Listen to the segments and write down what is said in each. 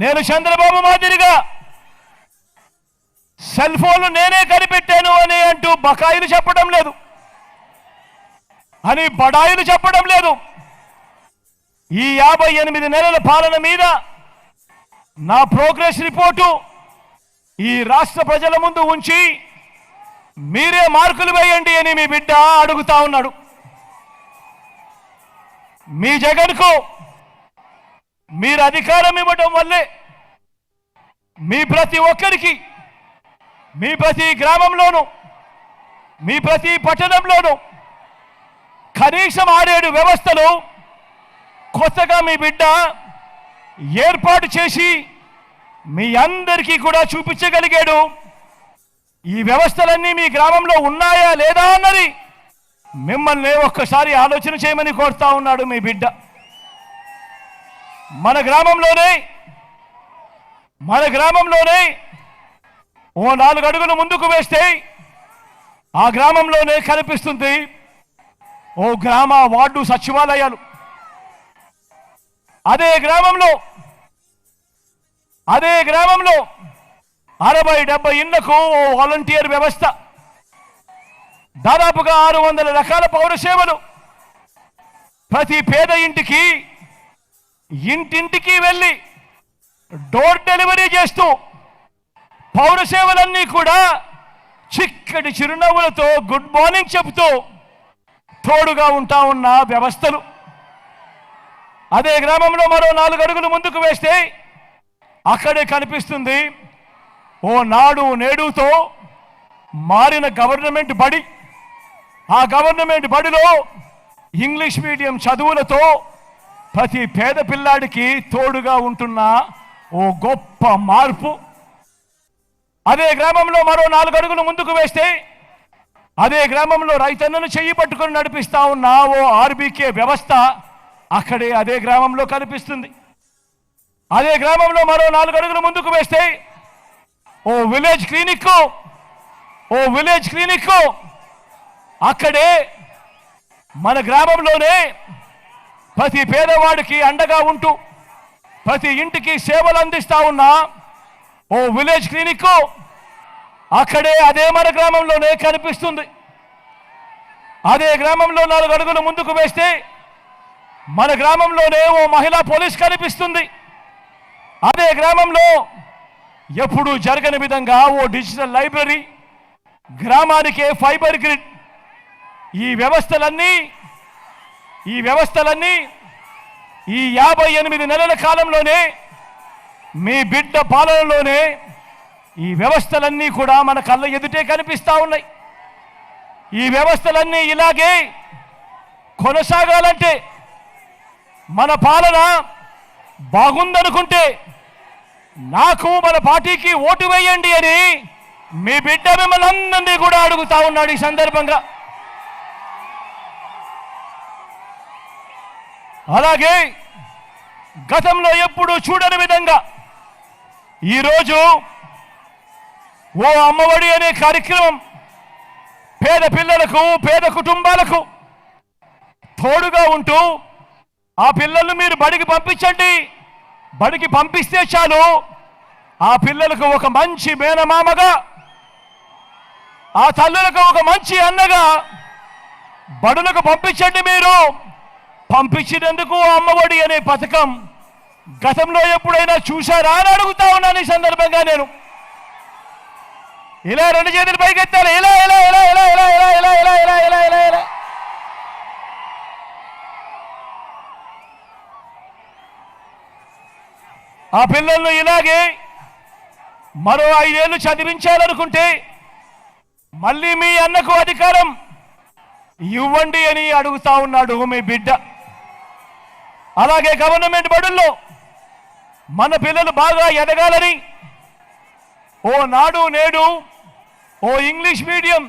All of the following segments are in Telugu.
నేను చంద్రబాబు మాదిరిగా సెల్ ఫోన్లు నేనే కనిపెట్టాను అని అంటూ బకాయిలు చెప్పడం లేదు, అని బడాయిలు చెప్పడం లేదు. ఈ 58 నెలల పాలన మీద నా ప్రోగ్రెస్ రిపోర్టు ఈ రాష్ట్ర ప్రజల ముందు ఉంచి మీరే మార్కులు వేయండి అని మీ బిడ్డ అడుగుతా ఉన్నాడు. మీ జగన్కు మీరు అధికారం ఇవ్వడం వల్లే మీ ప్రతి ఒక్కరికి, మీ ప్రతి గ్రామంలోనూ, మీ ప్రతి పట్టణంలోనూ కనీసం 6-7 వ్యవస్థలు కొత్తగా మీ బిడ్డ ఏర్పాటు చేసి మీ అందరికీ కూడా చూపించగలిగాడు. ఈ వ్యవస్థలన్నీ మీ గ్రామంలో ఉన్నాయా లేదా అన్నది మిమ్మల్ని ఒక్కసారి ఆలోచన చేయమని కోరుతా ఉన్నాడు మీ బిడ్డ. మన గ్రామంలోనే ఓ 4 అడుగులు ముందుకు వేస్తే ఆ గ్రామంలోనే కనిపిస్తుంది ఓ గ్రామ వార్డు సచివాలయాలు. అదే గ్రామంలో 60-70 ఇళ్లకు ఓ వాలంటీర్ వ్యవస్థ, దాదాపుగా 600 రకాల పౌర సేవలు, ప్రతి పేద ఇంటికి ఇంటింటికి వెళ్ళి డోర్ డెలివరీ చేస్తూ పౌర సేవలన్నీ కూడా చిక్కటి చిరునవ్వులతో గుడ్ మార్నింగ్ చెబుతూ తోడుగా ఉంటా ఉన్న వ్యవస్థలు. అదే గ్రామంలో మరో 4 అడుగులు ముందుకు వేస్తే అక్కడే కనిపిస్తుంది ఓ నాడు నేడుతో మారిన గవర్నమెంట్ బడి. ఆ గవర్నమెంట్ బడిలో ఇంగ్లీష్ మీడియం చదువులతో ప్రతి పేద పిల్లాడికి తోడుగా ఉంటున్న ఓ గొప్ప మార్పు. అదే గ్రామంలో మరో 4 అడుగులు ముందుకు వేస్తే అదే గ్రామంలో రైతన్నను చెయ్యి పట్టుకొని నడిపిస్తా ఉన్న ఓ ఆర్బీకే వ్యవస్థ అక్కడే అదే గ్రామంలో కనిపిస్తుంది. అదే గ్రామంలో మరో 4 అడుగులు ముందుకు వేస్తే ఓ విలేజ్ క్లినిక్ అక్కడే మన గ్రామంలోనే ప్రతి పేదవాడికి అండగా ఉంటూ ప్రతి ఇంటికి సేవలు అందిస్తా ఉన్న ఓ విలేజ్ క్లినిక్ అక్కడే అదే మన గ్రామంలోనే కనిపిస్తుంది. అదే గ్రామంలో 4 అడుగులు ముందుకు వేస్తే మన గ్రామంలోనే ఓ మహిళా పోలీస్ కనిపిస్తుంది. అదే గ్రామంలో ఎప్పుడూ జరగని విధంగా ఓ డిజిటల్ లైబ్రరీ, గ్రామానికే ఫైబర్ గ్రిడ్. ఈ వ్యవస్థలన్నీ ఈ 58 నెలల కాలంలోనే మీ బిడ్డ పాలనలోనే ఈ వ్యవస్థలన్నీ కూడా మన కళ్ళ ఎదుటే కనిపిస్తా ఉన్నాయి. ఈ వ్యవస్థలన్నీ ఇలాగే కొనసాగాలంటే, మన పాలన బాగుందనుకుంటే నాకు మన పార్టీకి ఓటు వేయండి అని మీ బిడ్డ మిమ్మల్ని అందరినీ కూడా అడుగుతా ఉన్నాడు. ఈ సందర్భంగా అలాగే గతంలో ఎప్పుడూ చూడని విధంగా ఈరోజు ఓ అమ్మఒడి అనే కార్యక్రమం పేద పిల్లలకు, పేద కుటుంబాలకు తోడుగా ఉంటూ ఆ పిల్లలను మీరు బడికి పంపించండి, బడికి పంపిస్తే చాలు ఆ పిల్లలకు ఒక మంచి మేనమామగా, ఆ తల్లులకు ఒక మంచి అన్నగా బడులకు పంపించండి. మీరు పంపించినందుకు అమ్మఒడి అనే పథకం గతంలో ఎప్పుడైనా చూశారా అని అడుగుతా ఉన్నాను. ఈ సందర్భంగా నేను ఇలా 2 చేతులు పైకెత్తాను, ఇలా ఇలా ఇలా ఇలా ఇలా ఇలా ఇలా ఇలా ఇలా ఇలా ఇలా ఇలా ఆ పిల్లలను ఇలాగే మరో 5 ఏళ్ళు చదివించాలనుకుంటే మళ్ళీ మీ అన్నకు అధికారం ఇవ్వండి అని అడుగుతా ఉన్నాడు మీ బిడ్డ. అలాగే గవర్నమెంట్ బడుల్లో మన పిల్లలు బాగా ఎదగాలని ఓ నాడు నేడు, ఓ ఇంగ్లీష్ మీడియం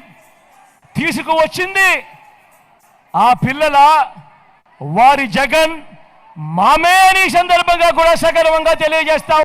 తీసుకువచ్చింది ఆ పిల్లల వారి జగన్ మామే అని సందర్భంగా కూడా సగర్వంగా తెలియజేస్తా